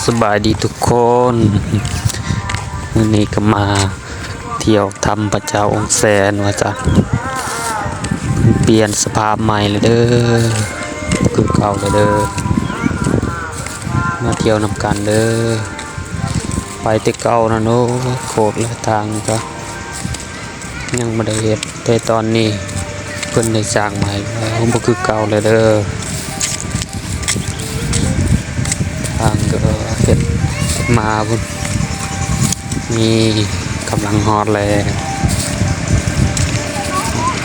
สบายดีทุกคนวันนี้ก็มาเที่ยวทำพระเจ้าองค์แสนว่าจะเปลี่ยนสภาพใหม่เลยเด้อคือเก่าเลยเด้อมาเที่ยวนำกันเด้อไปแต่เก่านะโน้โคตรและทางก็ยังไม่ได้เห็นแต่ตอนนี้เพิ่นได้สร้างใหม่แล้วบ่คือเก่าเลยเด้อทางก็เฮ็ดมาพุ่นมีกำลังฮอดแล้ว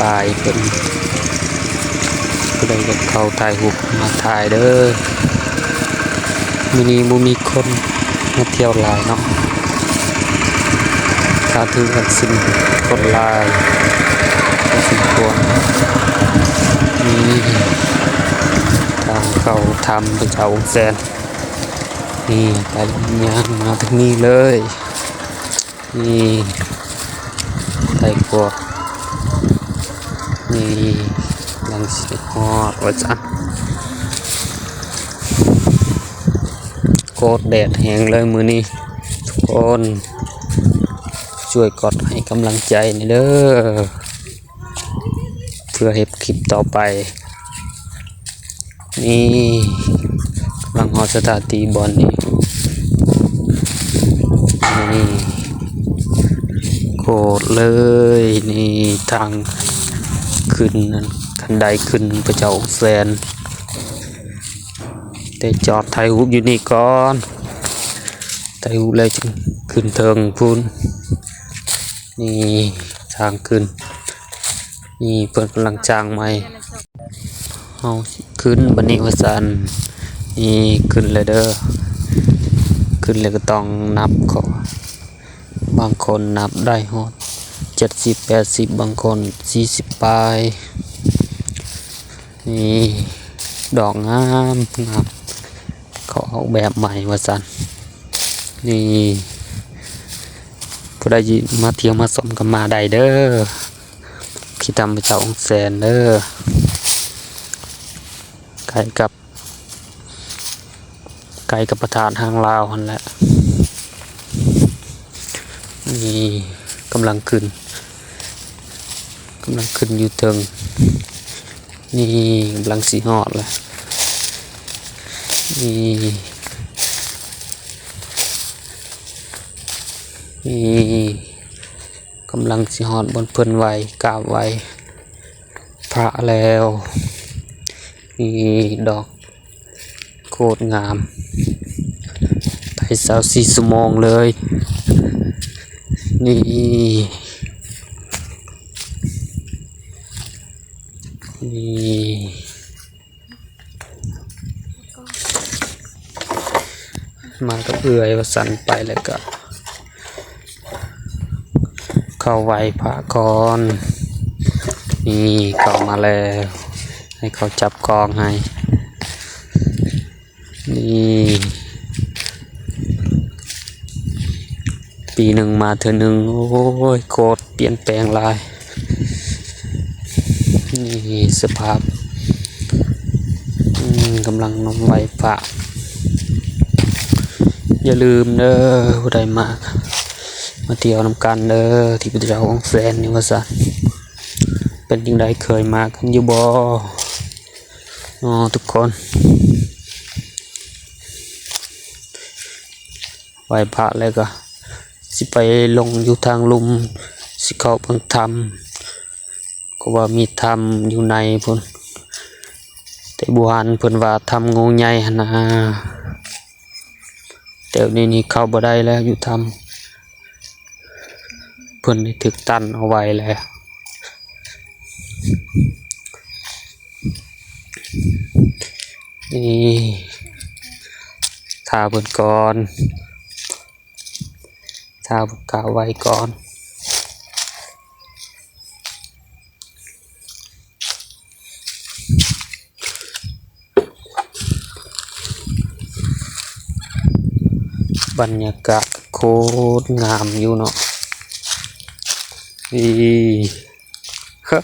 ปลายเป็นก็ได้กับเขาถ่ายรูปมาถ่ายเด้อมื้อนี้บ่มีคนมาเที่ยวหลายเนาะถ้าถือว่าสินคนหลายก็สมควรนี่ทางเขาทำเป็นเจ้าองค์แสนนี่ไปย่างมาถึงนี่เลยนี่ไทยกว่านี่ลังสิฮอดว่าจ้ะโคตรแดดแห้งเลยมื้อนี้ทุกคนช่วยกดให้กำลังใจหน่อยเด้อเพื่อเฮ็ดคลิปต่อไปนี่กำลังฮอดสถานที่บอลนี่โคตรเลยนี่ทางขึ้นนั่นคันไดขึ้นพระเจ้าองค์แสนแต่จอดถ่ายรูปอยู่นี่ก่อนถ่ายรูปเลยจึงขึ้นเทิงพูนนี่ทางขึ้นนี่เพิ่นกำลังจ้างใหม่เอาขึ้นบัดนี้ว่าซั่นนี่ขึ้นเลยเด้อขึ้นเลยก็ต้องนับเขาบางคนนับได้ฮอด70-80บางคน40ปลายนี่ดอกงามงามเขาออกแบบใหม่ว่าซั่นนี่ผู้ใดมาเที่ยวมาชมก็มาได้เด้อที่ทำพระเจ้าองค์แสนเด้อไกลกับประธานทางลาวหั่นแหละนี่กำลังขึ้นอยู่เทิงนี่กำลังสิฮอดแล้วนี่กำลังสิฮอดบนเพิ่นไว้กราบไว้พระแล้วนี่ดอกโคตรงามไป24ชั่วโมงเลยนี่มากับเอื่อยว่าสั่นไปแล้วก็เข้าไหว้พระก่อนนี่เข้ามาแล้วให้เขาจับกองให้นี่ปีหนึ่งมาเธอหนึ่งโอ้ยโคตรเปลี่ยนแปลงหลายนี่สภาพกำลังนำไหว้พระอย่าลืมเด้อผู้ใดมาเที่ยวนำกันเด้อที่พระเจ้าองค์แสนนี่ว่าซะเป็นยังไงเคยมากันอยู่บ่ทุกคนไหว้พระแล้วก็สิไปลงอยู่ทางลุมสิเข้าเบิ่งธรรมก็ว่ามีธรรมอยู่ในพุ่นแต่โบราณเพิ่นว่าธรรมงูใหญ่หั่นนะแต่นี่เข้าบ่ได้แล้วอยู่ธรรมเพิ่นได้ถึกตันเอาไว้แล้วนี่ทาเพิ่นก่อนทาบุกาไว้ก่อนบรรยากาศโคตรงามอยู่เนาะฮะ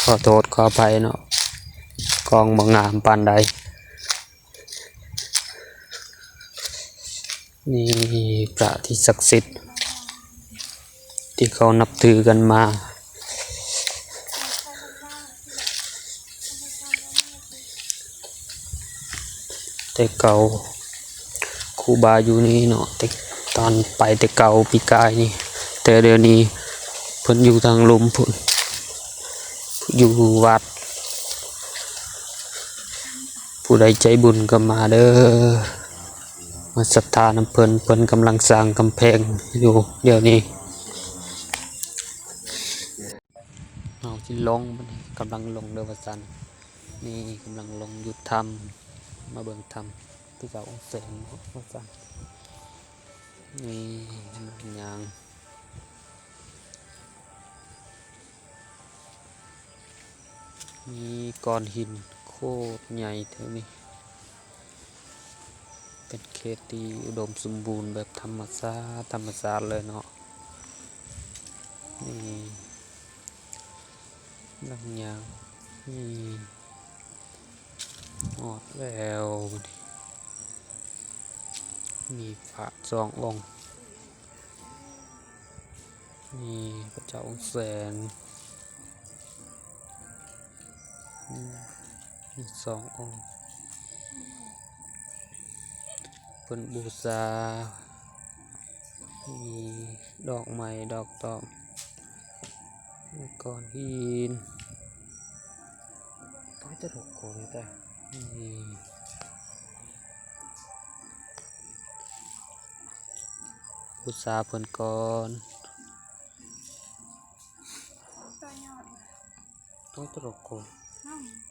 โค อโทษขออภัยเนาะกองบางงามปานใดนี่พระที่ศักดิ์สิทธิ์ที่เขานับถือกันมาแต่เก่าครูบาอยู่นี่เนาะแต่ตอนไปแต่เก่าปีกายนี่แต่เดี๋ยวนี้เพิ่นอยู่ทางลมพุ่นอยู่วัดผู้ใดใจบุญก็มาเด้อมาศรัทธาน้ำเพิ่นกำลังสร้างกำแพงอยู่เดี๋ยวนี้เอาที่ลงกำลังลงเด้อว่าซั่นนี่กำลังลงยุดธรรมมาเบิ่งธรรมที่เจ้าองค์เสนว่าซั่นนี่ยางมีก้อนหินโคตรใหญ่แถวนี้เป็นเขตที่อุดมสมบูรณ์แบบธรรมชาติเลยเนาะนี่ลำยางนี่ออดแล้วมีพระสององค์นี่พระเจ้าองค์แสนมีสององค์เพิ่นบูชามีดอกไม้ดอกตอกมีก้อนหินต้อยจะถูกโกนแต่นี่บูชาเพิ่นก่อนต้อยจะถูกโกน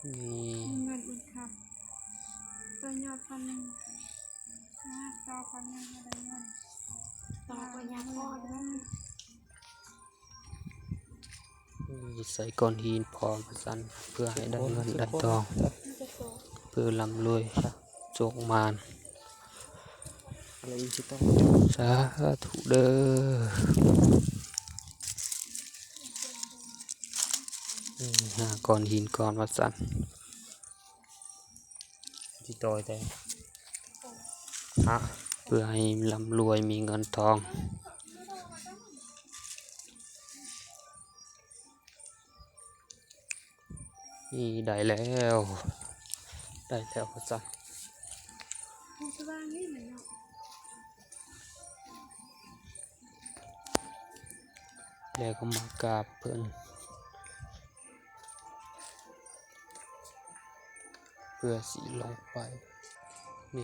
นี่เงินบุญครับตัวยอด1,000ต่อ1,000อะไรเงินต่อปัญญาพ่อด้วยนี่ใส่ก้อนหินพอประสันเพื่อให้ได้เงินได้ทองเพื่อร่ำรวยโชคมานอะไรอีกที่ต้องสาธุเด้อหาก้อนหินก้อนประสันที่ตอยแต่ฮะเพื่อให้ร่ำรวยมีเงินทองนี่ได้แล้วประสันสว่างนี่เหมือนเนาะแล้วก็มากราบเพิ่นเพื่อสีลงไปนี่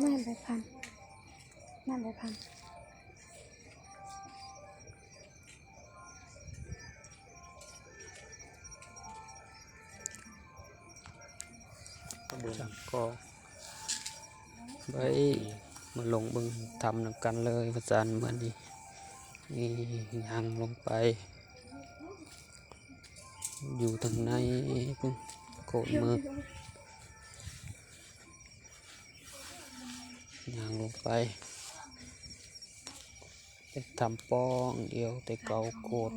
น่าไปพันน่าไปพันก็ไว้มาลงเบึงทำนำกันเลยพระจันทร์มันนี่ยังลงไปอยู่ทางในพุ่งโกดมือยังลงไปเป็นทำป้องเดียวแต่เก่าโกด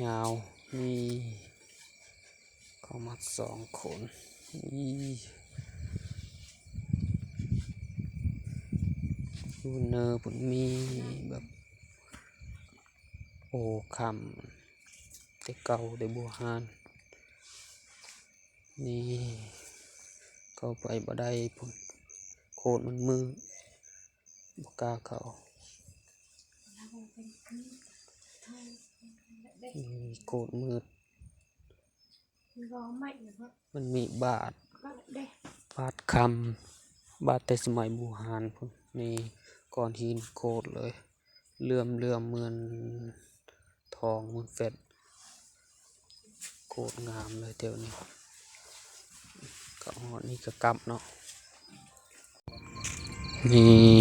ยาวนี่เข้ามา2 คนนี่ดูเนอร์ผมมีแบบโอคำแต่เก่าแต่บัวฮานนี่เข้าไปบ่ได้ผมโคตรมันมืดบ่กล้าเข้านี่โคตรมืดมันมีบาทคำบาทแต่สมัยบูฮานพุ่นนี่ก้อนหินโคตรเลยเลื่อมเหมือนทองเหมือนเฟ็ดโคตรงามเลยเดี๋ยวนี้ก็นี่ก็กลับเนาะ นี่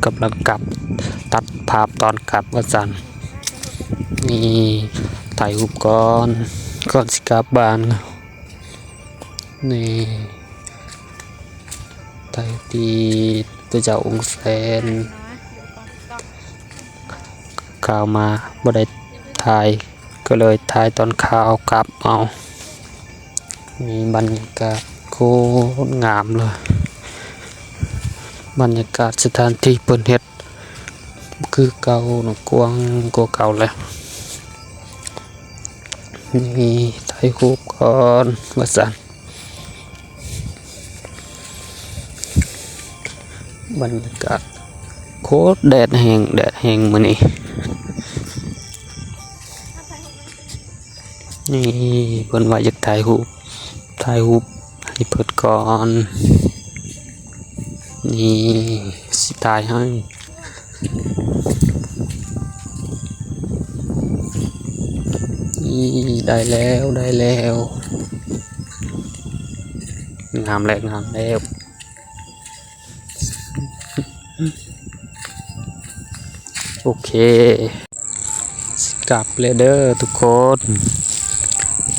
กำลังกลับตัดภาพตอนกลับว่าจันนี่ถ่ายรูปก่อนสิกลับบ้านนี่ถ่ายตีพระเจ้าองค์แสนข่าวมาบ่ได้ถ่ายก็เลยถ่ายตอนข่าวกลับเอามีบรรยากาศโคตรงามเลยบรรยากาศสถานที่เปิดเฮ็ดคือเก่าเนาะกว้างกว่าเก่าแล้วนี่ถ่ายรูปก่อนว่าซั่นบรรยากาศโคตรแดดแห้งมื้อนี้นี่เพิ่นว่าอยากถ่ายรูปให้เพิ่นก่อนนี่สิถ่ายให้นี่ได้แล้วงามแล้วโอเคสิกลับเลยเด้อทุกคน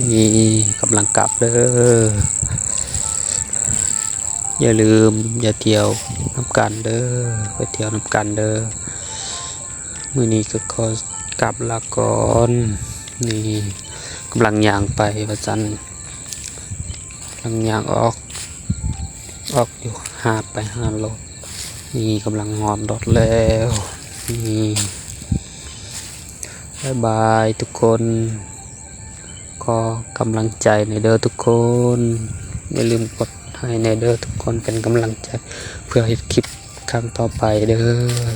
นี่กำลังกลับเด้ออย่าลืมอย่าเที่ยวน้ำกันเด้อไปเที่ยวน้ำกันเด้อมื้อนี้ก็ขอกลับลาก่อนนี่กำลังย่างไปว่าจันกำลังย่างออกอยู่หาดไปหาดรถนี่กำลังหอดรถแล้วนี่บ๊ายบายทุกคนขอกำลังใจในเด้อทุกคนอย่าลืมกดให้ในเด้อทุกคนเป็นกำลังใจเพื่อให้คลิปครั้งต่อไปเด้อ